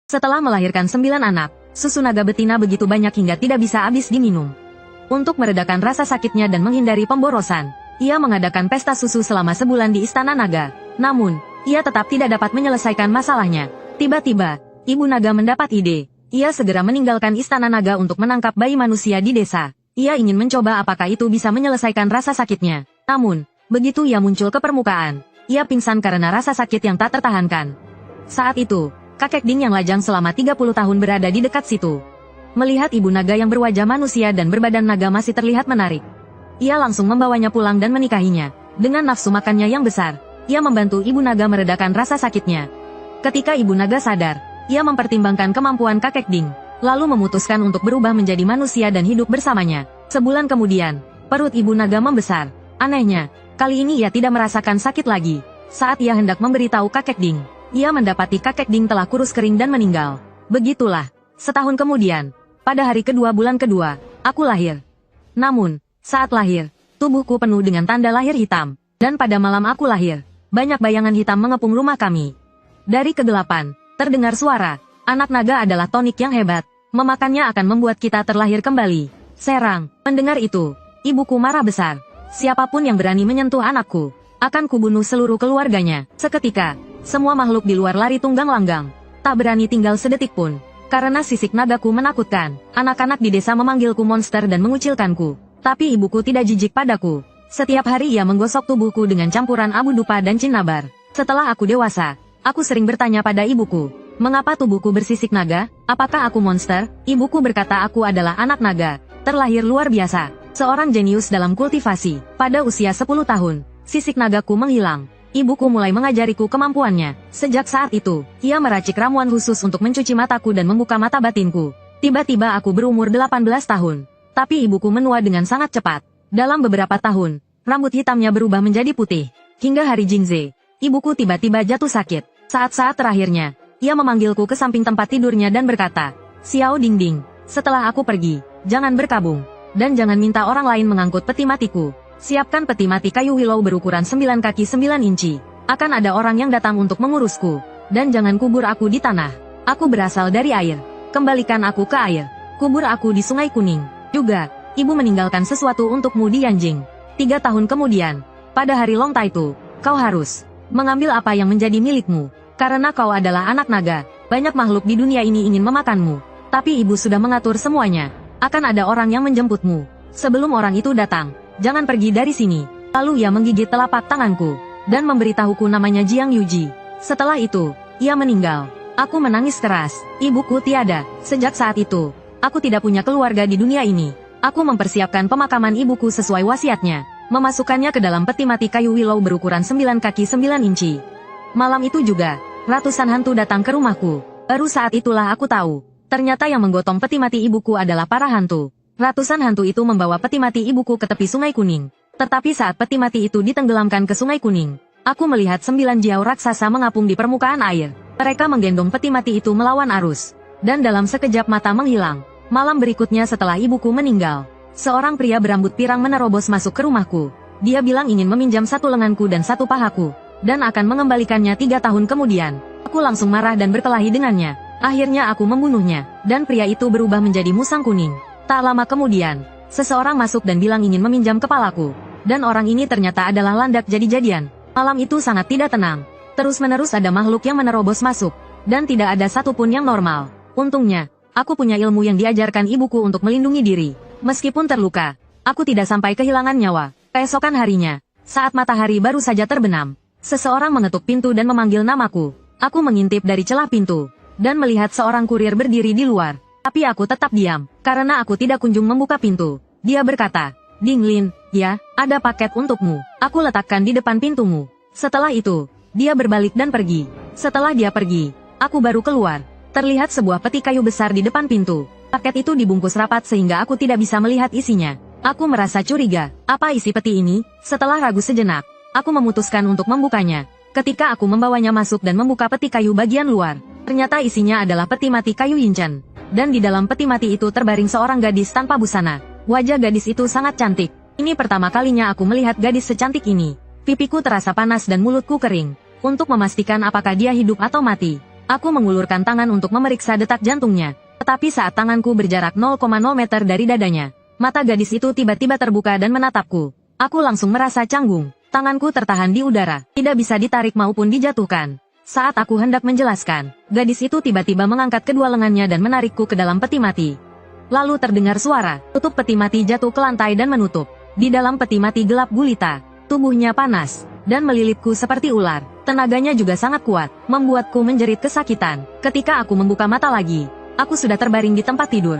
Setelah melahirkan 9 anak, susu naga betina begitu banyak hingga tidak bisa habis diminum. Untuk meredakan rasa sakitnya dan menghindari pemborosan, ia mengadakan pesta susu selama sebulan di Istana Naga. Namun, ia tetap tidak dapat menyelesaikan masalahnya. Tiba-tiba, Ibu Naga mendapat ide. Ia segera meninggalkan Istana Naga untuk menangkap bayi manusia di desa. Ia ingin mencoba apakah itu bisa menyelesaikan rasa sakitnya. Namun, begitu ia muncul ke permukaan, ia pingsan karena rasa sakit yang tak tertahankan. Saat itu, kakek Ding yang lajang selama 30 tahun berada di dekat situ. Melihat Ibu Naga yang berwajah manusia dan berbadan naga masih terlihat menarik, ia langsung membawanya pulang dan menikahinya. Dengan nafsu makannya yang besar, ia membantu Ibu Naga meredakan rasa sakitnya. Ketika Ibu Naga sadar, ia mempertimbangkan kemampuan kakek Ding, lalu memutuskan untuk berubah menjadi manusia dan hidup bersamanya. Sebulan kemudian, perut Ibu Naga membesar. Anehnya, kali ini ia tidak merasakan sakit lagi. Saat ia hendak memberitahu kakek Ding, ia mendapati kakek Ding telah kurus kering dan meninggal. Begitulah, setahun kemudian, pada hari kedua bulan kedua, aku lahir. Namun, saat lahir, tubuhku penuh dengan tanda lahir hitam. Dan pada malam aku lahir, banyak bayangan hitam mengepung rumah kami. Dari kegelapan, terdengar suara, anak naga adalah tonik yang hebat. Memakannya akan membuat kita terlahir kembali. Serang, mendengar itu, ibuku marah besar. Siapapun yang berani menyentuh anakku, akan kubunuh seluruh keluarganya. Seketika, semua makhluk di luar lari tunggang langgang. Tak berani tinggal sedetik pun. Karena sisik nagaku menakutkan, anak-anak di desa memanggilku monster dan mengucilkanku. Tapi ibuku tidak jijik padaku. Setiap hari ia menggosok tubuhku dengan campuran abu dupa dan cinnabar. Setelah aku dewasa, aku sering bertanya pada ibuku, mengapa tubuhku bersisik naga? Apakah aku monster? Ibuku berkata aku adalah anak naga, terlahir luar biasa, seorang jenius dalam kultivasi. Pada usia 10 tahun, sisik nagaku menghilang. Ibuku mulai mengajariku kemampuannya. Sejak saat itu, ia meracik ramuan khusus untuk mencuci mataku dan membuka mata batinku. Tiba-tiba aku berumur 18 tahun. Tapi ibuku menua dengan sangat cepat. Dalam beberapa tahun, rambut hitamnya berubah menjadi putih. Hingga hari Jingze, ibuku tiba-tiba jatuh sakit. Saat-saat terakhirnya, ia memanggilku ke samping tempat tidurnya dan berkata, "Xiao Dingding, setelah aku pergi, jangan berkabung. Dan jangan minta orang lain mengangkut peti matiku. Siapkan peti mati kayu willow berukuran 9 kaki 9 inci. Akan ada orang yang datang untuk mengurusku. Dan jangan kubur aku di tanah. Aku berasal dari air. Kembalikan aku ke air. Kubur aku di Sungai Kuning. Juga, ibu meninggalkan sesuatu untukmu di Yanjing. 3 tahun kemudian, pada hari Long Taitu, kau harus mengambil apa yang menjadi milikmu. Karena kau adalah anak naga, banyak makhluk di dunia ini ingin memakanmu. Tapi ibu sudah mengatur semuanya. Akan ada orang yang menjemputmu. Sebelum orang itu datang, jangan pergi dari sini." Lalu ia menggigit telapak tanganku, dan memberitahuku namanya Jiang Yuji. Setelah itu, ia meninggal. Aku menangis keras. Ibuku tiada. Sejak saat itu, aku tidak punya keluarga di dunia ini. Aku mempersiapkan pemakaman ibuku sesuai wasiatnya, memasukkannya ke dalam peti mati kayu willow berukuran 9 kaki 9 inci. Malam itu juga, ratusan hantu datang ke rumahku. Baru saat itulah aku tahu, ternyata yang menggotong peti mati ibuku adalah para hantu. Ratusan hantu itu membawa peti mati ibuku ke tepi Sungai Kuning. Tetapi saat peti mati itu ditenggelamkan ke Sungai Kuning, aku melihat 9 jiao raksasa mengapung di permukaan air. Mereka menggendong peti mati itu melawan arus. Dan dalam sekejap mata menghilang. Malam berikutnya setelah ibuku meninggal, seorang pria berambut pirang menerobos masuk ke rumahku. Dia bilang ingin meminjam 1 lenganku dan 1 pahaku, dan akan mengembalikannya 3 tahun kemudian. Aku langsung marah dan berkelahi dengannya. Akhirnya aku membunuhnya, dan pria itu berubah menjadi musang kuning. Tak lama kemudian, seseorang masuk dan bilang ingin meminjam kepalaku. Dan orang ini ternyata adalah landak jadi-jadian. Malam itu sangat tidak tenang. Terus-menerus ada makhluk yang menerobos masuk, dan tidak ada satupun yang normal. Untungnya, aku punya ilmu yang diajarkan ibuku untuk melindungi diri. Meskipun terluka, aku tidak sampai kehilangan nyawa. Keesokan harinya, saat matahari baru saja terbenam, seseorang mengetuk pintu dan memanggil namaku. Aku mengintip dari celah pintu, dan melihat seorang kurir berdiri di luar. Tapi aku tetap diam, karena aku tidak kunjung membuka pintu. Dia berkata, "Ding Lin, ya, ada paket untukmu. Aku letakkan di depan pintumu." Setelah itu, dia berbalik dan pergi. Setelah dia pergi, aku baru keluar. Terlihat sebuah peti kayu besar di depan pintu. Paket itu dibungkus rapat sehingga aku tidak bisa melihat isinya. Aku merasa curiga. Apa isi peti ini? Setelah ragu sejenak, aku memutuskan untuk membukanya. Ketika aku membawanya masuk dan membuka peti kayu bagian luar, ternyata isinya adalah peti mati kayu Yinchan. Dan di dalam peti mati itu terbaring seorang gadis tanpa busana. Wajah gadis itu sangat cantik. Ini pertama kalinya aku melihat gadis secantik ini. Pipiku terasa panas dan mulutku kering. Untuk memastikan apakah dia hidup atau mati, Aku mengulurkan tangan untuk memeriksa detak jantungnya. Tetapi saat tanganku berjarak 0,0 meter dari dadanya, mata gadis itu tiba-tiba terbuka dan menatapku. Aku langsung merasa canggung. Tanganku tertahan di udara, tidak bisa ditarik maupun dijatuhkan. Saat aku hendak menjelaskan, gadis itu tiba-tiba mengangkat kedua lengannya dan menarikku ke dalam peti mati. Lalu terdengar suara, tutup peti mati jatuh ke lantai dan menutup. Di dalam peti mati gelap gulita, tubuhnya panas, dan melilitku seperti ular. Tenaganya juga sangat kuat, membuatku menjerit kesakitan. Ketika aku membuka mata lagi, aku sudah terbaring di tempat tidur.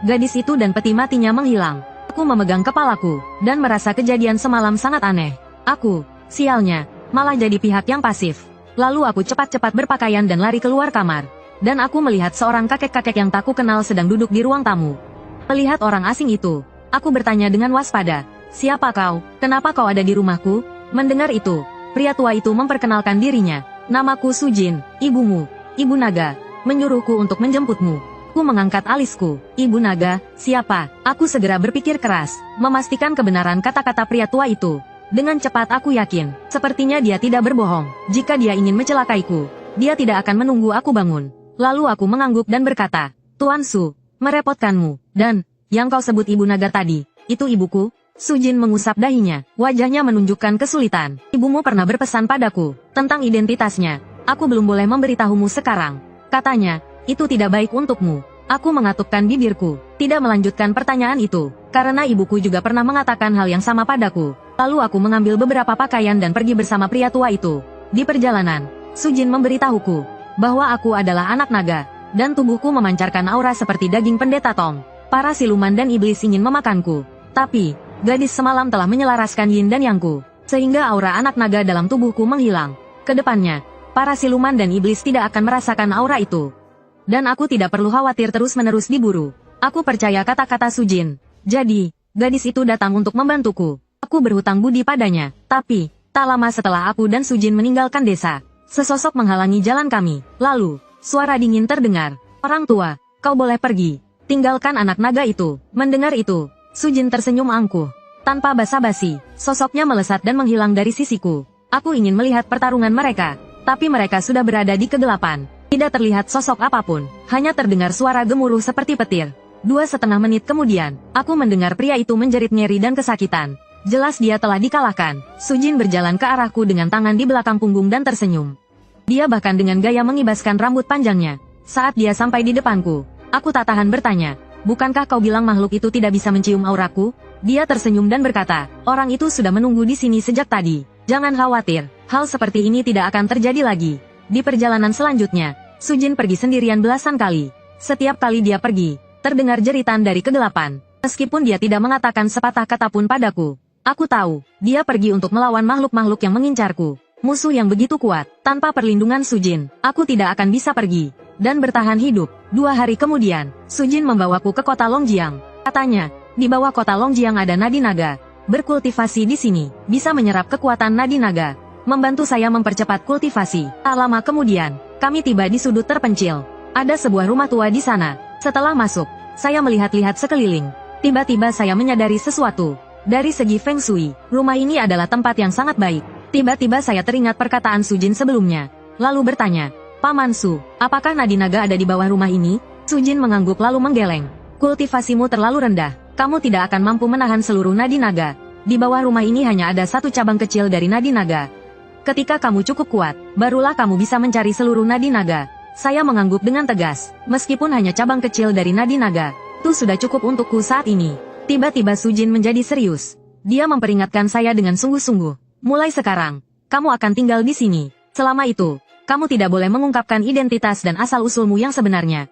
Gadis itu dan peti matinya menghilang. Aku memegang kepalaku, dan merasa kejadian semalam sangat aneh. Aku, sialnya, malah jadi pihak yang pasif. Lalu aku cepat-cepat berpakaian dan lari keluar kamar. Dan aku melihat seorang kakek-kakek yang tak kukenal sedang duduk di ruang tamu. Melihat orang asing itu, aku bertanya dengan waspada, "Siapa kau? Kenapa kau ada di rumahku?" Mendengar itu, pria tua itu memperkenalkan dirinya. "Namaku Sujin, ibumu, Ibu Naga, menyuruhku untuk menjemputmu." Aku mengangkat alisku. "Ibu Naga, siapa?" Aku segera berpikir keras, memastikan kebenaran kata-kata pria tua itu. Dengan cepat aku yakin, sepertinya dia tidak berbohong. Jika dia ingin mencelakaiku, dia tidak akan menunggu aku bangun. Lalu aku mengangguk dan berkata, "Tuan Su, merepotkanmu. Dan, yang kau sebut Ibu Naga tadi, itu ibuku?" Sujin mengusap dahinya, wajahnya menunjukkan kesulitan. "Ibumu pernah berpesan padaku tentang identitasnya. Aku belum boleh memberitahumu sekarang. Katanya, itu tidak baik untukmu." Aku mengatupkan bibirku, tidak melanjutkan pertanyaan itu, karena ibuku juga pernah mengatakan hal yang sama padaku. Lalu aku mengambil beberapa pakaian dan pergi bersama pria tua itu. Di perjalanan, Sujin memberitahuku bahwa aku adalah anak naga, dan tubuhku memancarkan aura seperti daging pendeta Tom. Para siluman dan iblis ingin memakanku. Tapi, gadis semalam telah menyelaraskan yin dan yangku, sehingga aura anak naga dalam tubuhku menghilang. Kedepannya, para siluman dan iblis tidak akan merasakan aura itu. Dan aku tidak perlu khawatir terus-menerus diburu. Aku percaya kata-kata Sujin. Jadi, gadis itu datang untuk membantuku. Aku berhutang budi padanya. Tapi, tak lama setelah aku dan Sujin meninggalkan desa, sesosok menghalangi jalan kami. Lalu, suara dingin terdengar. "Orang tua, kau boleh pergi. Tinggalkan anak naga itu." Mendengar itu, Sujin tersenyum angkuh. Tanpa basa-basi, sosoknya melesat dan menghilang dari sisiku. Aku ingin melihat pertarungan mereka, tapi mereka sudah berada di kegelapan. Tidak terlihat sosok apapun, hanya terdengar suara gemuruh seperti petir. 2,5 menit kemudian, aku mendengar pria itu menjerit nyeri dan kesakitan. Jelas dia telah dikalahkan. Sujin berjalan ke arahku dengan tangan di belakang punggung dan tersenyum. Dia bahkan dengan gaya mengibaskan rambut panjangnya. Saat dia sampai di depanku, aku tak tahan bertanya, "Bukankah kau bilang makhluk itu tidak bisa mencium auraku?" Dia tersenyum dan berkata, "Orang itu sudah menunggu di sini sejak tadi. Jangan khawatir, hal seperti ini tidak akan terjadi lagi." Di perjalanan selanjutnya, Sujin pergi sendirian belasan kali. Setiap kali dia pergi, terdengar jeritan dari kegelapan. Meskipun dia tidak mengatakan sepatah kata pun padaku, aku tahu, dia pergi untuk melawan makhluk-makhluk yang mengincarku. Musuh yang begitu kuat, tanpa perlindungan Sujin, aku tidak akan bisa pergi dan bertahan hidup. 2 hari kemudian, Sujin membawaku ke kota Longjiang. Katanya, di bawah kota Longjiang ada nadi naga. Berkultivasi di sini, bisa menyerap kekuatan nadi naga, membantu saya mempercepat kultivasi. Tak lama kemudian, kami tiba di sudut terpencil. Ada sebuah rumah tua di sana. Setelah masuk, saya melihat-lihat sekeliling. Tiba-tiba saya menyadari sesuatu. Dari segi Feng Shui, rumah ini adalah tempat yang sangat baik. Tiba-tiba saya teringat perkataan Sujin sebelumnya. Lalu bertanya, "Paman Su, apakah nadi naga ada di bawah rumah ini?" Sujin mengangguk lalu menggeleng. "Kultivasimu terlalu rendah. Kamu tidak akan mampu menahan seluruh nadi naga. Di bawah rumah ini hanya ada satu cabang kecil dari nadi naga. Ketika kamu cukup kuat, barulah kamu bisa mencari seluruh nadi naga." Saya mengangguk dengan tegas. Meskipun hanya cabang kecil dari nadi naga, itu sudah cukup untukku saat ini. Tiba-tiba Sujin menjadi serius. Dia memperingatkan saya dengan sungguh-sungguh. "Mulai sekarang, kamu akan tinggal di sini. Selama itu, kamu tidak boleh mengungkapkan identitas dan asal-usulmu yang sebenarnya.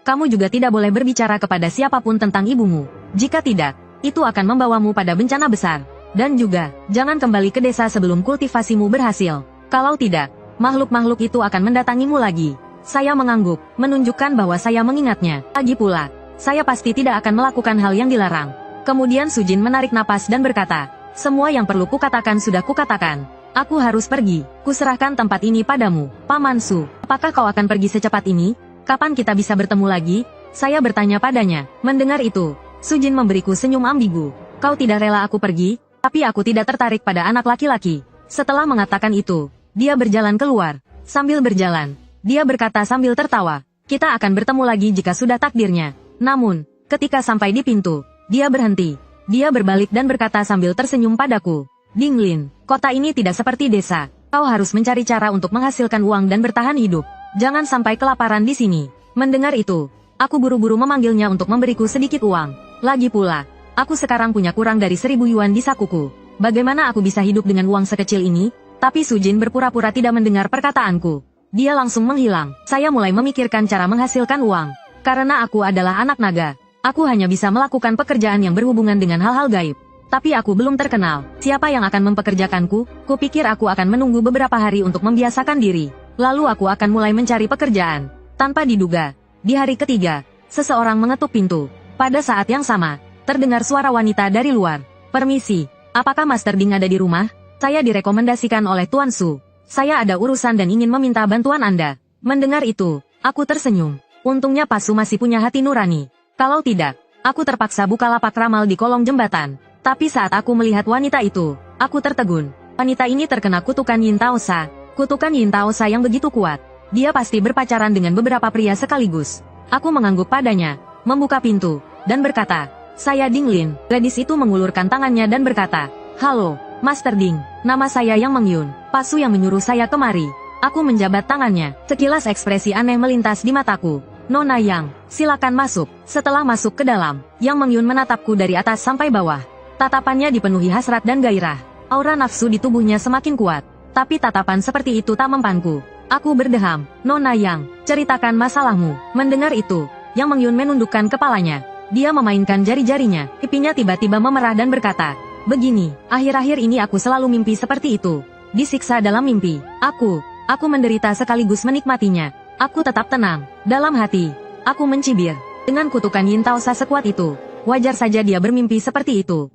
Kamu juga tidak boleh berbicara kepada siapapun tentang ibumu. Jika tidak, itu akan membawamu pada bencana besar. Dan juga, jangan kembali ke desa sebelum kultivasimu berhasil. Kalau tidak, makhluk-makhluk itu akan mendatangimu lagi." Saya mengangguk, menunjukkan bahwa saya mengingatnya. Lagi pula, saya pasti tidak akan melakukan hal yang dilarang. Kemudian Sujin menarik napas dan berkata, "Semua yang perlu kukatakan sudah kukatakan. Aku harus pergi. Kuserahkan tempat ini padamu. Paman Su, apakah kau akan pergi secepat ini? Kapan kita bisa bertemu lagi?" Saya bertanya padanya. Mendengar itu, Sujin memberiku senyum ambigu. "Kau tidak rela aku pergi? Tapi aku tidak tertarik pada anak laki-laki." Setelah mengatakan itu, dia berjalan keluar. Sambil berjalan, Dia berkata sambil tertawa. Kita akan bertemu lagi jika sudah takdirnya. Namun, ketika sampai di pintu, dia berhenti. Dia berbalik dan berkata sambil tersenyum padaku. Dinglin, kota ini tidak seperti desa. Kau harus mencari cara untuk menghasilkan uang dan bertahan hidup. Jangan sampai kelaparan di sini. Mendengar itu, aku buru-buru memanggilnya untuk memberiku sedikit uang. Lagi pula, aku sekarang punya kurang dari 1000 yuan di sakuku. Bagaimana aku bisa hidup dengan uang sekecil ini? Tapi Sujin berpura-pura tidak mendengar perkataanku. Dia langsung menghilang. Saya mulai memikirkan cara menghasilkan uang. Karena aku adalah anak naga, aku hanya bisa melakukan pekerjaan yang berhubungan dengan hal-hal gaib. Tapi aku belum terkenal. Siapa yang akan mempekerjakanku? Kupikir aku akan menunggu beberapa hari untuk membiasakan diri. Lalu aku akan mulai mencari pekerjaan. Tanpa diduga, di hari ketiga, seseorang mengetuk pintu. Pada saat yang sama, terdengar suara wanita dari luar. Permisi, apakah Master Ding ada di rumah? Saya direkomendasikan oleh Tuan Su. Saya ada urusan dan ingin meminta bantuan Anda. Mendengar itu, aku tersenyum. Untungnya Pasu masih punya hati nurani. Kalau tidak, aku terpaksa buka lapak ramal di kolong jembatan. Tapi saat aku melihat wanita itu, aku tertegun. Wanita ini terkena kutukan Yin Taosa. Kutukan Yin Taosa yang begitu kuat. Dia pasti berpacaran dengan beberapa pria sekaligus. Aku mengangguk padanya, membuka pintu, dan berkata, saya Dinglin. Gadis itu mengulurkan tangannya dan berkata, halo, Master Ding, nama saya Yang Mengyun. Pasu yang menyuruh saya kemari. Aku menjabat tangannya. Sekilas ekspresi aneh melintas di mataku. Nona Yang, silakan masuk. Setelah masuk ke dalam, Yang Mengyun menatapku dari atas sampai bawah. Tatapannya dipenuhi hasrat dan gairah. Aura nafsu di tubuhnya semakin kuat. Tapi tatapan seperti itu tak mempanku. Aku berdeham. Nona Yang, ceritakan masalahmu. Mendengar itu, Yang Mengyun menundukkan kepalanya. Dia memainkan jari-jarinya. Pipinya tiba-tiba memerah dan berkata, begini, akhir-akhir ini aku selalu mimpi seperti itu. Disiksa dalam mimpi. Aku menderita sekaligus menikmatinya. Aku tetap tenang. Dalam hati, aku mencibir. Dengan kutukan Yin Taosa sekuat itu, wajar saja dia bermimpi seperti itu.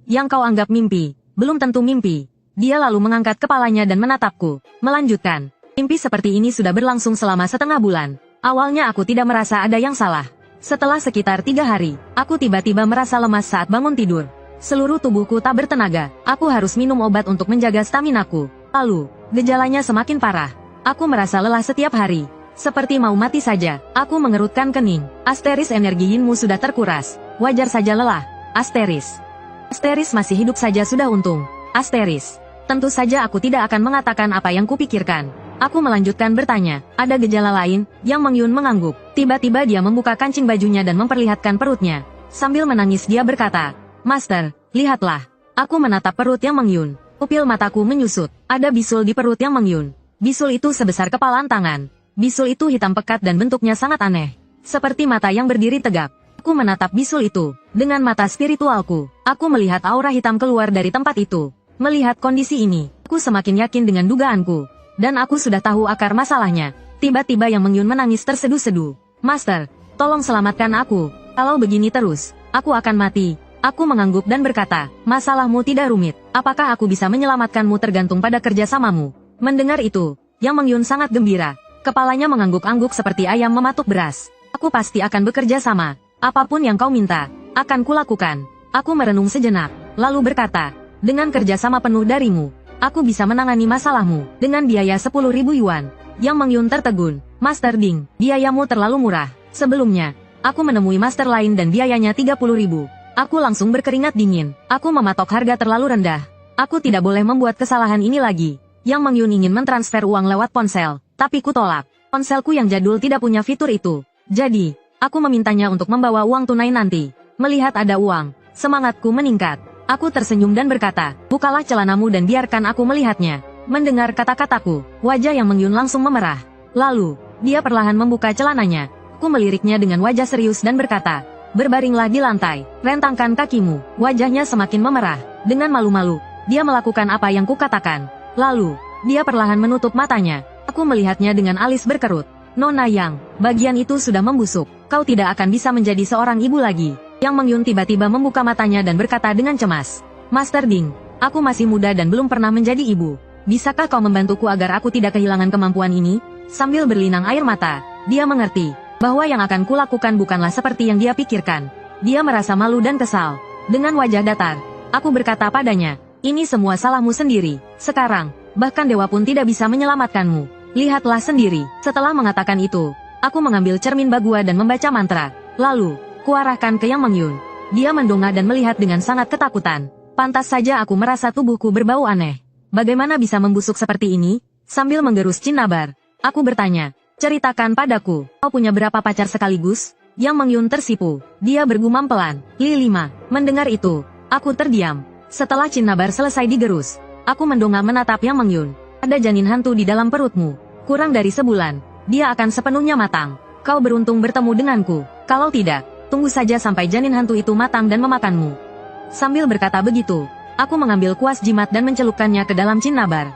Yang kau anggap mimpi, belum tentu mimpi. Dia lalu mengangkat kepalanya dan menatapku. Melanjutkan, mimpi seperti ini sudah berlangsung selama setengah bulan. Awalnya aku tidak merasa ada yang salah. Setelah sekitar 3 hari, aku tiba-tiba merasa lemas saat bangun tidur. Seluruh tubuhku tak bertenaga. Aku harus minum obat untuk menjaga staminaku. Lalu, gejalanya semakin parah. Aku merasa lelah setiap hari. Seperti mau mati saja. Aku mengerutkan kening. Asteris energi Yinmu sudah terkuras. Wajar saja lelah. Asteris masih hidup saja sudah untung. Asteris. Tentu saja aku tidak akan mengatakan apa yang kupikirkan. Aku melanjutkan bertanya, ada gejala lain? Yang Mengyun mengangguk. Tiba-tiba dia membuka kancing bajunya dan memperlihatkan perutnya. Sambil menangis dia berkata, Master, lihatlah. Aku menatap perut Yang Mengyun. Pupil mataku menyusut. Ada bisul di perut Yang Mengyun. Bisul itu sebesar kepalan tangan. Bisul itu hitam pekat dan bentuknya sangat aneh. Seperti mata yang berdiri tegap. Aku menatap bisul itu. Dengan mata spiritualku, aku melihat aura hitam keluar dari tempat itu. Melihat kondisi ini, aku semakin yakin dengan dugaanku. Dan aku sudah tahu akar masalahnya. Tiba-tiba Yang Mengyun menangis terseduh-seduh. Master, tolong selamatkan aku. Kalau begini terus, aku akan mati. Aku mengangguk dan berkata, masalahmu tidak rumit. Apakah aku bisa menyelamatkanmu tergantung pada kerjasamamu. Mendengar itu, Yang Mengyun sangat gembira. Kepalanya mengangguk-angguk seperti ayam mematuk beras. Aku pasti akan bekerja sama. Apapun yang kau minta, akan kulakukan. Aku merenung sejenak, lalu berkata, dengan kerjasama penuh darimu, aku bisa menangani masalahmu dengan biaya 10.000 yuan. Yang Mengyun tertegun. Master Ding, biayamu terlalu murah. Sebelumnya, aku menemui master lain dan biayanya 30.000. Aku langsung berkeringat dingin. Aku mematok harga terlalu rendah. Aku tidak boleh membuat kesalahan ini lagi. Yang Mengyun ingin mentransfer uang lewat ponsel, tapi kutolak. Ponselku yang jadul tidak punya fitur itu. Jadi, aku memintanya untuk membawa uang tunai nanti. Melihat ada uang, semangatku meningkat. Aku tersenyum dan berkata, bukalah celanamu dan biarkan aku melihatnya. Mendengar kata-kataku, wajah Yang Mengyun langsung memerah. Lalu, dia perlahan membuka celananya. Aku meliriknya dengan wajah serius dan berkata, berbaringlah di lantai, rentangkan kakimu. Wajahnya semakin memerah. Dengan malu-malu, dia melakukan apa yang kukatakan. Lalu, dia perlahan menutup matanya. Aku melihatnya dengan alis berkerut. Nona Yang, bagian itu sudah membusuk. Kau tidak akan bisa menjadi seorang ibu lagi. Yang Mengyun tiba-tiba membuka matanya dan berkata dengan cemas. Master Ding, aku masih muda dan belum pernah menjadi ibu. Bisakah kau membantuku agar aku tidak kehilangan kemampuan ini? Sambil berlinang air mata, dia mengerti bahwa yang akan kulakukan bukanlah seperti yang dia pikirkan. Dia merasa malu dan kesal. Dengan wajah datar, aku berkata padanya, ini semua salahmu sendiri. Sekarang, bahkan dewa pun tidak bisa menyelamatkanmu. Lihatlah sendiri. Setelah mengatakan itu, aku mengambil cermin Bagua dan membaca mantra. Lalu, kuarahkan ke Yang Mengyun. Dia mendongak dan melihat dengan sangat ketakutan. Pantas saja aku merasa tubuhku berbau aneh. Bagaimana bisa membusuk seperti ini? Sambil menggerus cinnabar, aku bertanya, ceritakan padaku, kau punya berapa pacar sekaligus? Yang Mengyun tersipu. Dia bergumam pelan. Lilima. Mendengar itu, aku terdiam. Setelah cinnabar selesai digerus, aku mendongak menatap Yang Mengyun. Ada janin hantu di dalam perutmu. Kurang dari sebulan, dia akan sepenuhnya matang. Kau beruntung bertemu denganku. Kalau tidak, tunggu saja sampai janin hantu itu matang dan memakanmu. Sambil berkata begitu, aku mengambil kuas jimat dan mencelupkannya ke dalam cinnabar.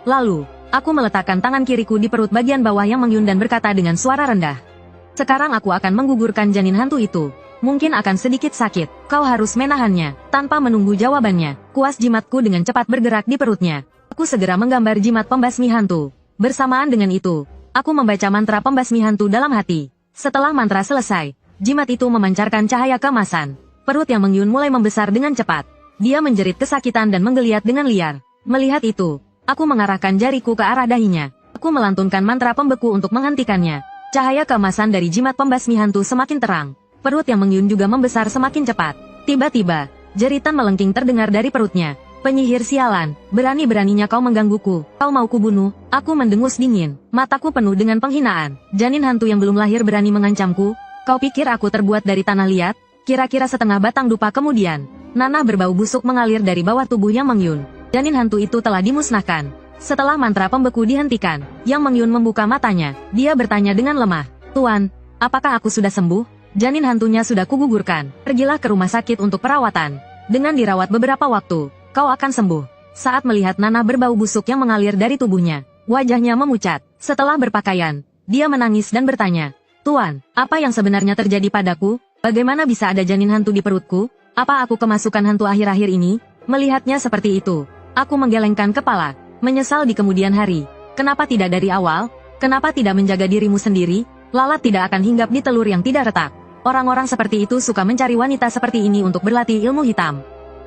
Lalu, aku meletakkan tangan kiriku di perut bagian bawah Yang Mengyun dan berkata dengan suara rendah. Sekarang aku akan menggugurkan janin hantu itu. Mungkin akan sedikit sakit. Kau harus menahannya. Tanpa menunggu jawabannya, kuas jimatku dengan cepat bergerak di perutnya. Aku segera menggambar jimat pembasmi hantu. Bersamaan dengan itu, aku membaca mantra pembasmi hantu dalam hati. Setelah mantra selesai, jimat itu memancarkan cahaya keemasan. Perut Yang Mengyun mulai membesar dengan cepat. Dia menjerit kesakitan dan menggeliat dengan liar. Melihat itu, aku mengarahkan jariku ke arah dahinya. Aku melantunkan mantra pembeku untuk menghentikannya. Cahaya keemasan dari jimat pembasmi hantu semakin terang. Perut Yang Mengyun juga membesar semakin cepat. Tiba-tiba, jeritan melengking terdengar dari perutnya. Penyihir sialan, berani-beraninya kau menggangguku. Kau mau kubunuh? Aku mendengus dingin. Mataku penuh dengan penghinaan. Janin hantu yang belum lahir berani mengancamku? Kau pikir aku terbuat dari tanah liat? Kira-kira setengah batang dupa kemudian, nanah berbau busuk mengalir dari bawah tubuh Yang Mengyun. Janin hantu itu telah dimusnahkan. Setelah mantra pembeku dihentikan, Yang Mengyun membuka matanya. Dia bertanya dengan lemah. Tuan, apakah aku sudah sembuh? Janin hantunya sudah kugugurkan. Pergilah ke rumah sakit untuk perawatan. Dengan dirawat beberapa waktu, kau akan sembuh. Saat melihat nanah berbau busuk yang mengalir dari tubuhnya, wajahnya memucat. Setelah berpakaian, dia menangis dan bertanya, Tuan, apa yang sebenarnya terjadi padaku? Bagaimana bisa ada janin hantu di perutku? Apa aku kemasukan hantu akhir-akhir ini? Melihatnya seperti itu, aku menggelengkan kepala. Menyesal di kemudian hari. Kenapa tidak dari awal? Kenapa tidak menjaga dirimu sendiri? Lalat tidak akan hinggap di telur yang tidak retak. Orang-orang seperti itu suka mencari wanita seperti ini untuk berlatih ilmu hitam.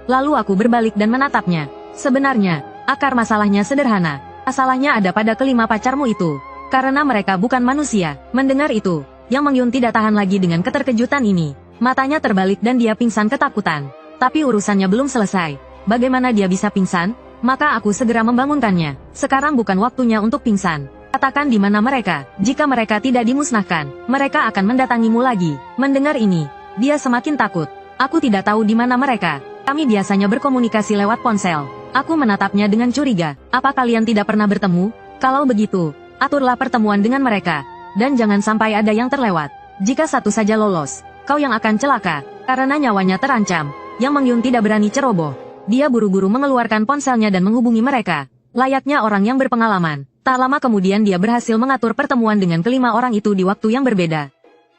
Lalu aku berbalik dan menatapnya. Sebenarnya, akar masalahnya sederhana. Masalahnya ada pada kelima pacarmu itu. Karena mereka bukan manusia. Mendengar itu, Yang Mengyun tidak tahan lagi dengan keterkejutan ini. Matanya terbalik dan dia pingsan ketakutan. Tapi urusannya belum selesai. Bagaimana dia bisa pingsan? Maka aku segera membangunkannya. Sekarang bukan waktunya untuk pingsan. Katakan di mana mereka. Jika mereka tidak dimusnahkan, mereka akan mendatangimu lagi. Mendengar ini, dia semakin takut. Aku tidak tahu di mana mereka. Kami biasanya berkomunikasi lewat ponsel. Aku menatapnya dengan curiga. Apa kalian tidak pernah bertemu? Kalau begitu, aturlah pertemuan dengan mereka. Dan jangan sampai ada yang terlewat. Jika satu saja lolos, kau yang akan celaka. Karena nyawanya terancam. Yang Mengyun tidak berani ceroboh. Dia buru-buru mengeluarkan ponselnya dan menghubungi mereka. Layaknya orang yang berpengalaman. Tak lama kemudian dia berhasil mengatur pertemuan dengan kelima orang itu di waktu yang berbeda.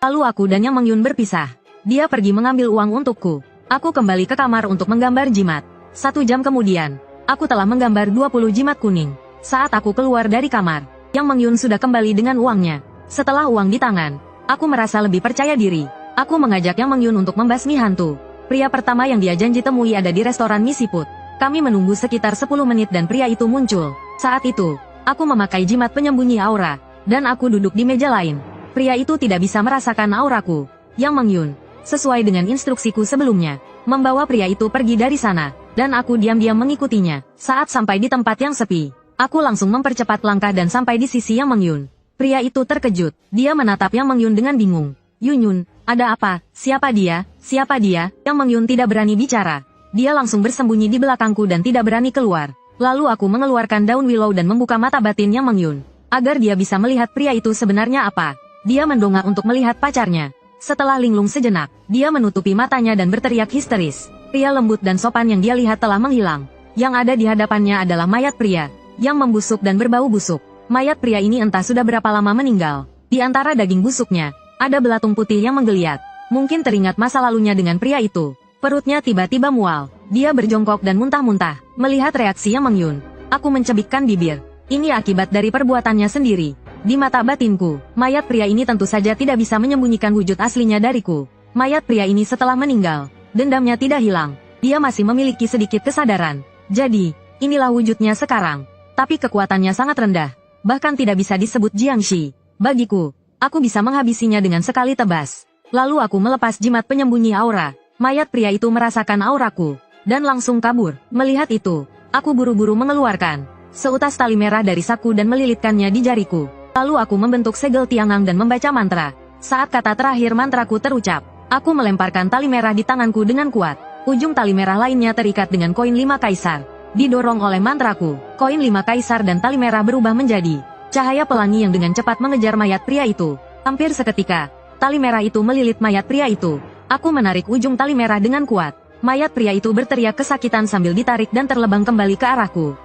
Lalu aku dan Yang Mengyun berpisah. Dia pergi mengambil uang untukku. Aku kembali ke kamar untuk menggambar jimat. 1 jam kemudian, aku telah menggambar 20 jimat kuning. Saat aku keluar dari kamar, Yang Mengyun sudah kembali dengan uangnya. Setelah uang di tangan, aku merasa lebih percaya diri. Aku mengajak Yang Mengyun untuk membasmi hantu. Pria pertama yang dia janji temui ada di restoran Misiput. Kami menunggu sekitar 10 menit dan pria itu muncul. Saat itu, aku memakai jimat penyembunyi aura, dan aku duduk di meja lain. Pria itu tidak bisa merasakan auraku. Yang Mengyun, sesuai dengan instruksiku sebelumnya, membawa pria itu pergi dari sana, dan aku diam-diam mengikutinya. Saat sampai di tempat yang sepi, aku langsung mempercepat langkah dan sampai di sisi Yang Mengyun. Pria itu terkejut. Dia menatap Yang Mengyun dengan bingung. Yunyun, ada apa? Siapa dia? Siapa dia? Yang Mengyun tidak berani bicara. Dia langsung bersembunyi di belakangku dan tidak berani keluar. Lalu aku mengeluarkan daun willow dan membuka mata batin Yang Mengyun, agar dia bisa melihat pria itu sebenarnya apa. Dia mendongak untuk melihat pacarnya. Setelah linglung sejenak, dia menutupi matanya dan berteriak histeris. Pria lembut dan sopan yang dia lihat telah menghilang. Yang ada di hadapannya adalah mayat pria, yang membusuk dan berbau busuk. Mayat pria ini entah sudah berapa lama meninggal. Di antara daging busuknya, ada belatung putih yang menggeliat. Mungkin teringat masa lalunya dengan pria itu. Perutnya tiba-tiba mual. Dia berjongkok dan muntah-muntah. Melihat reaksi Yang Mengyun, aku mencebikkan bibir. Ini akibat dari perbuatannya sendiri. Di mata batinku, mayat pria ini tentu saja tidak bisa menyembunyikan wujud aslinya dariku. Mayat pria ini setelah meninggal, dendamnya tidak hilang. Dia masih memiliki sedikit kesadaran. Jadi, inilah wujudnya sekarang. Tapi kekuatannya sangat rendah. bahkan tidak bisa disebut Jiangxi. Bagiku, aku bisa menghabisinya dengan sekali tebas. Lalu aku melepas jimat penyembunyi aura. Mayat pria itu merasakan auraku, dan langsung kabur. Melihat itu, aku buru-buru mengeluarkan seutas tali merah dari saku dan melilitkannya di jariku. Lalu aku membentuk segel tiangang dan membaca mantra. Saat kata terakhir mantraku terucap, aku melemparkan tali merah di tanganku dengan kuat. Ujung tali merah lainnya terikat dengan koin 5 kaisar. Didorong oleh mantraku, koin 5 kaisar dan tali merah berubah menjadi cahaya pelangi yang dengan cepat mengejar mayat pria itu. Hampir seketika, tali merah itu melilit mayat pria itu. Aku menarik ujung tali merah dengan kuat. Mayat pria itu berteriak kesakitan sambil ditarik dan terlebang kembali ke arahku.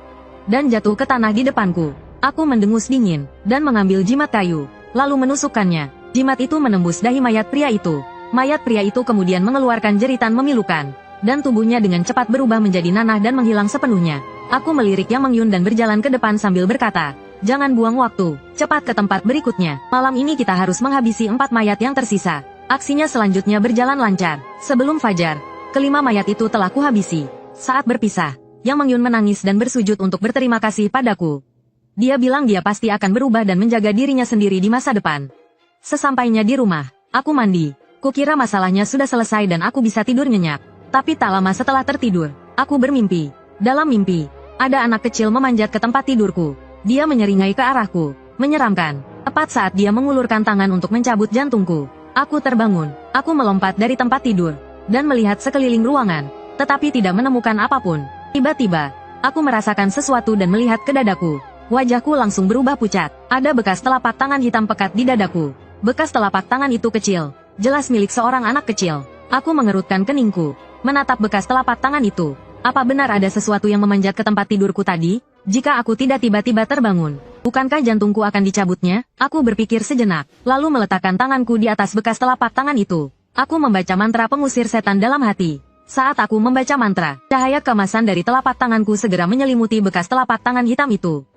Dan jatuh ke tanah di depanku. Aku mendengus dingin, dan mengambil jimat kayu, lalu menusukkannya. Jimat itu menembus dahi mayat pria itu. Mayat pria itu kemudian mengeluarkan jeritan memilukan, dan tubuhnya dengan cepat berubah menjadi nanah dan menghilang sepenuhnya. Aku melirik Yang Mengyun dan berjalan ke depan sambil berkata, "Jangan buang waktu, cepat ke tempat berikutnya. Malam ini kita harus menghabisi 4 mayat yang tersisa." Aksinya selanjutnya berjalan lancar. Sebelum fajar, kelima mayat itu telah kuhabisi. Saat berpisah, Yang Mengyun menangis dan bersujud untuk berterima kasih padaku. Dia bilang dia pasti akan berubah dan menjaga dirinya sendiri di masa depan. Sesampainya di rumah, aku mandi. Kukira masalahnya sudah selesai dan aku bisa tidur nyenyak. Tapi tak lama setelah tertidur, aku bermimpi. Dalam mimpi, ada anak kecil memanjat ke tempat tidurku. Dia menyeringai ke arahku, menyeramkan. Tepat saat dia mengulurkan tangan untuk mencabut jantungku, aku terbangun. Aku melompat dari tempat tidur, dan melihat sekeliling ruangan, tetapi tidak menemukan apapun. Tiba-tiba, aku merasakan sesuatu dan melihat ke dadaku. Wajahku langsung berubah pucat. Ada bekas telapak tangan hitam pekat di dadaku. Bekas telapak tangan itu kecil, jelas milik seorang anak kecil. Aku mengerutkan keningku, menatap bekas telapak tangan itu. Apa benar ada sesuatu yang memanjat ke tempat tidurku tadi? Jika aku tidak tiba-tiba terbangun, bukankah jantungku akan dicabutnya? Aku berpikir sejenak, lalu meletakkan tanganku di atas bekas telapak tangan itu. Aku membaca mantra pengusir setan dalam hati. Saat aku membaca mantra, cahaya keemasan dari telapak tanganku segera menyelimuti bekas telapak tangan hitam itu.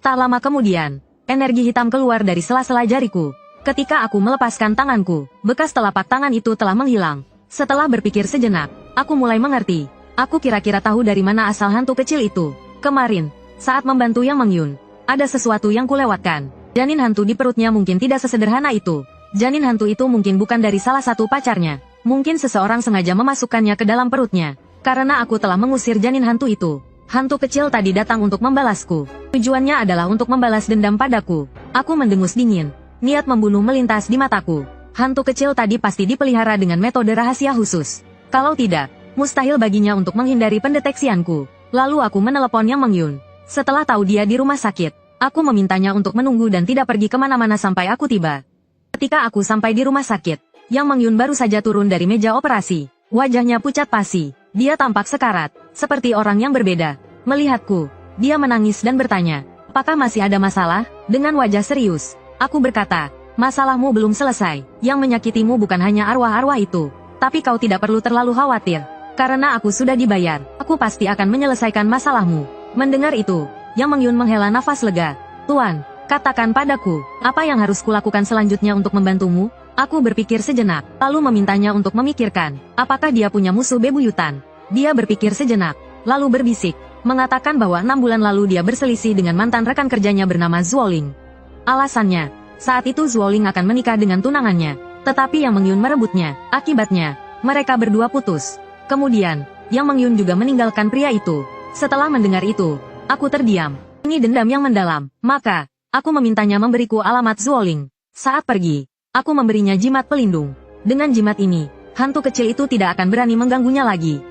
Tak lama kemudian, energi hitam keluar dari sela-sela jariku. Ketika aku melepaskan tanganku, bekas telapak tangan itu telah menghilang. Setelah berpikir sejenak, aku mulai mengerti. Aku kira-kira tahu dari mana asal hantu kecil itu. Kemarin, saat membantu Yang Mengyun, ada sesuatu yang kulewatkan. Janin hantu di perutnya mungkin tidak sesederhana itu. Janin hantu itu mungkin bukan dari salah satu pacarnya. Mungkin seseorang sengaja memasukkannya ke dalam perutnya. Karena aku telah mengusir janin hantu itu. Hantu kecil tadi datang untuk membalasku. Tujuannya adalah untuk membalas dendam padaku. Aku mendengus dingin. Niat membunuh melintas di mataku. Hantu kecil tadi pasti dipelihara dengan metode rahasia khusus. Kalau tidak, mustahil baginya untuk menghindari pendeteksianku. Lalu aku menelepon Yang Mengyun. Setelah tahu dia di rumah sakit, aku memintanya untuk menunggu dan tidak pergi kemana-mana sampai aku tiba. Ketika aku sampai di rumah sakit, Yang Mengyun baru saja turun dari meja operasi. Wajahnya pucat pasi. Dia tampak sekarat, seperti orang yang berbeda. Melihatku, dia menangis dan bertanya, "Apakah masih ada masalah?" Dengan wajah serius, aku berkata, "Masalahmu belum selesai. Yang menyakitimu bukan hanya arwah-arwah itu. Tapi kau tidak perlu terlalu khawatir. Karena aku sudah dibayar, aku pasti akan menyelesaikan masalahmu." Mendengar itu, Yang Mengyun menghela nafas lega. "Tuan, katakan padaku, apa yang harus kulakukan selanjutnya untuk membantumu?" Aku berpikir sejenak, lalu memintanya untuk memikirkan, apakah dia punya musuh bebuyutan. Dia berpikir sejenak, lalu berbisik, mengatakan bahwa 6 bulan lalu dia berselisih dengan mantan rekan kerjanya bernama Zuoling. Alasannya, saat itu Zuoling akan menikah dengan tunangannya, tetapi Yang Mengyun merebutnya. Akibatnya, mereka berdua putus. Kemudian, Yang Mengyun juga meninggalkan pria itu. Setelah mendengar itu, aku terdiam. Ini dendam yang mendalam. Maka, aku memintanya memberiku alamat Zuoling. Saat pergi, aku memberinya jimat pelindung. Dengan jimat ini, hantu kecil itu tidak akan berani mengganggunya lagi.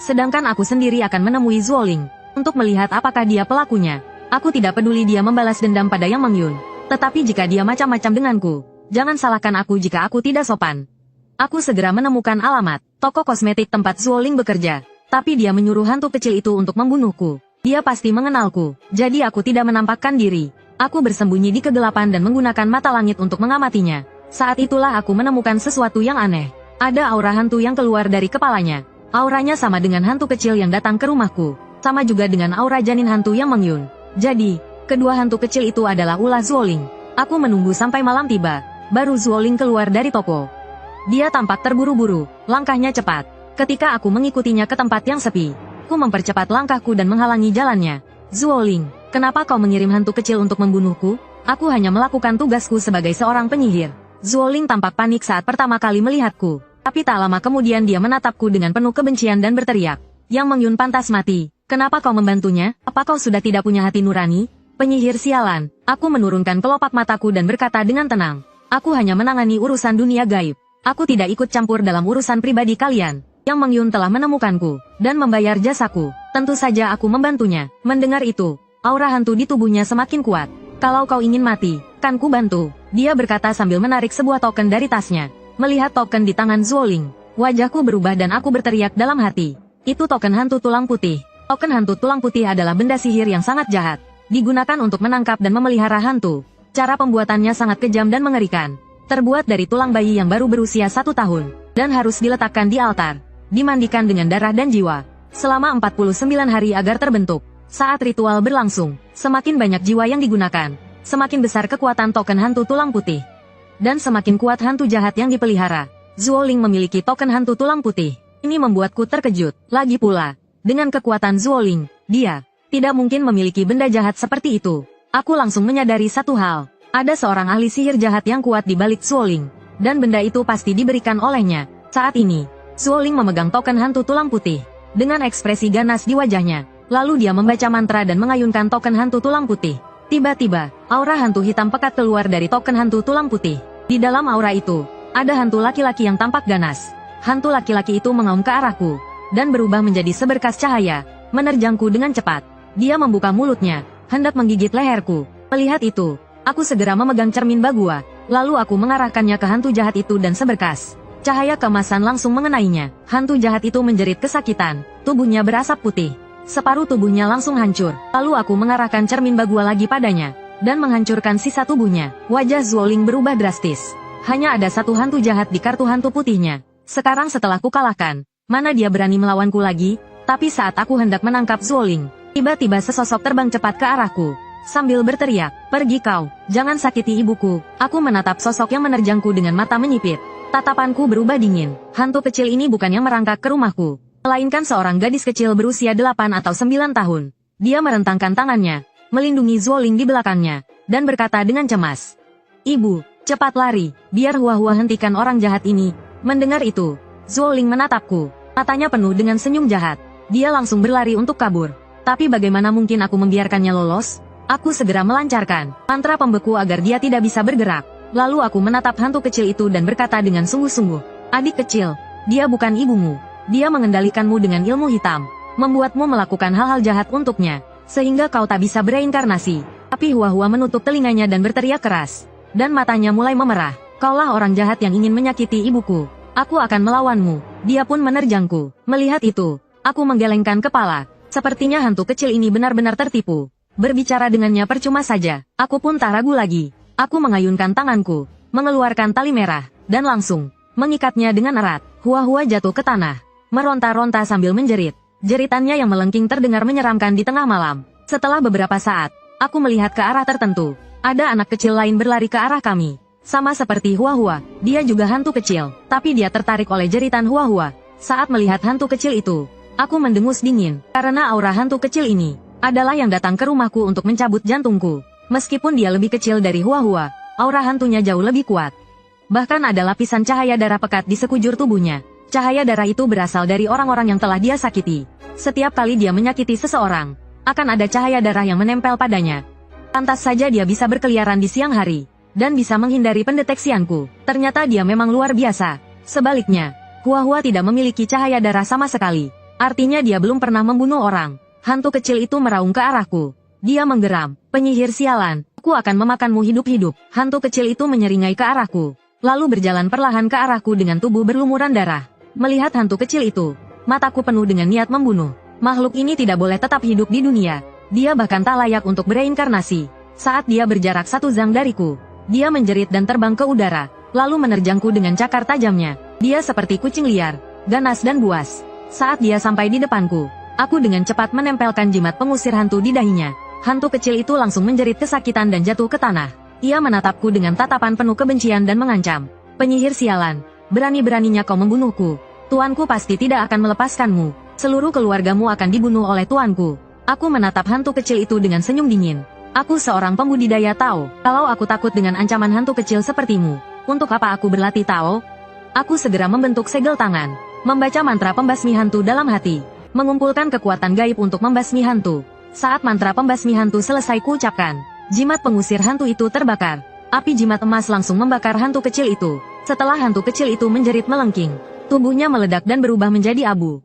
Sedangkan aku sendiri akan menemui Zuoling, untuk melihat apakah dia pelakunya. Aku tidak peduli dia membalas dendam pada Yang Mengyun. Tetapi jika dia macam-macam denganku, jangan salahkan aku jika aku tidak sopan. Aku segera menemukan alamat, toko kosmetik tempat Zuoling bekerja. Tapi dia menyuruh hantu kecil itu untuk membunuhku. Dia pasti mengenalku, jadi aku tidak menampakkan diri. Aku bersembunyi di kegelapan dan menggunakan mata langit untuk mengamatinya. Saat itulah aku menemukan sesuatu yang aneh. Ada aura hantu yang keluar dari kepalanya. Auranya sama dengan hantu kecil yang datang ke rumahku. Sama juga dengan aura janin hantu Yang Mengyun. Jadi, kedua hantu kecil itu adalah ulah Zuoling. Aku menunggu sampai malam tiba. Baru Zuoling keluar dari toko. Dia tampak terburu-buru, langkahnya cepat. Ketika aku mengikutinya ke tempat yang sepi, aku mempercepat langkahku dan menghalangi jalannya. "Zuoling, Kenapa kau mengirim hantu kecil untuk membunuhku? Aku hanya melakukan tugasku sebagai seorang penyihir. Zuoling tampak panik saat pertama kali melihatku. Tapi tak lama kemudian dia menatapku dengan penuh kebencian dan berteriak. Yang Mengyun pantas mati. Kenapa kau membantunya? Apa kau sudah tidak punya hati nurani? Penyihir sialan. Aku menurunkan kelopak mataku dan berkata dengan tenang. Aku hanya menangani urusan dunia gaib. Aku tidak ikut campur dalam urusan pribadi kalian. Yang Mengyun telah menemukanku dan membayar jasaku. Tentu saja aku membantunya. Mendengar itu, aura hantu di tubuhnya semakin kuat. Kalau kau ingin mati, kan ku bantu. Dia berkata sambil menarik sebuah token dari tasnya. Melihat token di tangan Zuoling, wajahku berubah dan aku berteriak dalam hati. Itu token hantu tulang putih. Token hantu tulang putih adalah benda sihir yang sangat jahat. Digunakan untuk menangkap dan memelihara hantu. Cara pembuatannya sangat kejam dan mengerikan. Terbuat dari tulang bayi yang baru berusia 1 tahun. Dan harus diletakkan di altar. Dimandikan dengan darah dan jiwa. Selama 49 hari agar terbentuk. Saat ritual berlangsung, semakin banyak jiwa yang digunakan, semakin besar kekuatan token hantu tulang putih. Dan semakin kuat hantu jahat yang dipelihara. Zuoling memiliki token hantu tulang putih. Ini membuatku terkejut. Lagi pula, dengan kekuatan Zuoling, dia tidak mungkin memiliki benda jahat seperti itu. Aku langsung menyadari satu hal. Ada seorang ahli sihir jahat yang kuat di balik Zuoling. Dan benda itu pasti diberikan olehnya. Saat ini, Zuoling memegang token hantu tulang putih. Dengan ekspresi ganas di wajahnya. Lalu dia membaca mantra dan mengayunkan token hantu tulang putih. Tiba-tiba, aura hantu hitam pekat keluar dari token hantu tulang putih. Di dalam aura itu, ada hantu laki-laki yang tampak ganas. Hantu laki-laki itu mengaum ke arahku, dan berubah menjadi seberkas cahaya, menerjangku dengan cepat. Dia membuka mulutnya, hendak menggigit leherku. Melihat itu, aku segera memegang cermin Bagua, lalu aku mengarahkannya ke hantu jahat itu dan seberkas cahaya keemasan langsung mengenainya. Hantu jahat itu menjerit kesakitan, tubuhnya berasap putih. Separuh tubuhnya langsung hancur. Lalu aku mengarahkan cermin Bagua lagi padanya, dan menghancurkan sisa tubuhnya. Wajah Zuoling berubah drastis. Hanya ada satu hantu jahat di kartu hantu putihnya. Sekarang setelah kukalahkan, mana dia berani melawanku lagi? Tapi saat aku hendak menangkap Zuoling, tiba-tiba sesosok terbang cepat ke arahku. Sambil berteriak, pergi kau, jangan sakiti ibuku. Aku menatap sosok yang menerjangku dengan mata menyipit. Tatapanku berubah dingin. Hantu kecil ini bukan yang merangkak ke rumahku, melainkan seorang gadis kecil berusia 8 atau 9 tahun. Dia merentangkan tangannya, melindungi Zuoling di belakangnya, dan berkata dengan cemas. Ibu, cepat lari, biar Hua-Hua hentikan orang jahat ini. Mendengar itu, Zuoling menatapku, matanya penuh dengan senyum jahat. Dia langsung berlari untuk kabur. Tapi bagaimana mungkin aku membiarkannya lolos? Aku segera melancarkan mantra pembeku agar dia tidak bisa bergerak. Lalu aku menatap hantu kecil itu dan berkata dengan sungguh-sungguh. Adik kecil, dia bukan ibumu. Dia mengendalikanmu dengan ilmu hitam, membuatmu melakukan hal-hal jahat untuknya, sehingga kau tak bisa bereinkarnasi. Tapi Hua-Hua menutup telinganya dan berteriak keras, dan matanya mulai memerah. Kaulah orang jahat yang ingin menyakiti ibuku. Aku akan melawanmu. Dia pun menerjangku. Melihat itu, aku menggelengkan kepala. Sepertinya hantu kecil ini benar-benar tertipu. Berbicara dengannya percuma saja. Aku pun tak ragu lagi. Aku mengayunkan tanganku, mengeluarkan tali merah, dan langsung mengikatnya dengan erat. Hua-Hua jatuh ke tanah, meronta-ronta sambil menjerit. Jeritannya yang melengking terdengar menyeramkan di tengah malam. Setelah beberapa saat, aku melihat ke arah tertentu. Ada anak kecil lain berlari ke arah kami. Sama seperti Hua-Hua, dia juga hantu kecil, tapi dia tertarik oleh jeritan Hua-Hua. Saat melihat hantu kecil itu, aku mendengus dingin, karena aura hantu kecil ini adalah yang datang ke rumahku untuk mencabut jantungku. Meskipun dia lebih kecil dari Hua-Hua, aura hantunya jauh lebih kuat. Bahkan ada lapisan cahaya darah pekat di sekujur tubuhnya. Cahaya darah itu berasal dari orang-orang yang telah dia sakiti. Setiap kali dia menyakiti seseorang, akan ada cahaya darah yang menempel padanya. Pantas saja dia bisa berkeliaran di siang hari, dan bisa menghindari pendeteksianku. Ternyata dia memang luar biasa. Sebaliknya, Hua-Hua tidak memiliki cahaya darah sama sekali. Artinya dia belum pernah membunuh orang. Hantu kecil itu meraung ke arahku. Dia menggeram, penyihir sialan, aku akan memakanmu hidup-hidup. Hantu kecil itu menyeringai ke arahku, lalu berjalan perlahan ke arahku dengan tubuh berlumuran darah. Melihat hantu kecil itu, mataku penuh dengan niat membunuh. Makhluk ini tidak boleh tetap hidup di dunia. Dia bahkan tak layak untuk bereinkarnasi. Saat dia berjarak 1 zang dariku, dia menjerit dan terbang ke udara, lalu menerjangku dengan cakar tajamnya. Dia seperti kucing liar, ganas dan buas. Saat dia sampai di depanku, aku dengan cepat menempelkan jimat pengusir hantu di dahinya. Hantu kecil itu langsung menjerit kesakitan dan jatuh ke tanah. Ia menatapku dengan tatapan penuh kebencian dan mengancam. Penyihir sialan, berani-beraninya kau membunuhku. Tuanku pasti tidak akan melepaskanmu. Seluruh keluargamu akan dibunuh oleh tuanku. Aku menatap hantu kecil itu dengan senyum dingin. Aku seorang pembudidaya Tao. Kalau aku takut dengan ancaman hantu kecil sepertimu, untuk apa aku berlatih Tao? Aku segera membentuk segel tangan, membaca mantra pembasmi hantu dalam hati, mengumpulkan kekuatan gaib untuk membasmi hantu. Saat mantra pembasmi hantu selesai kuucapkan, jimat pengusir hantu itu terbakar. Api jimat emas langsung membakar hantu kecil itu. Setelah hantu kecil itu menjerit melengking, tubuhnya meledak dan berubah menjadi abu.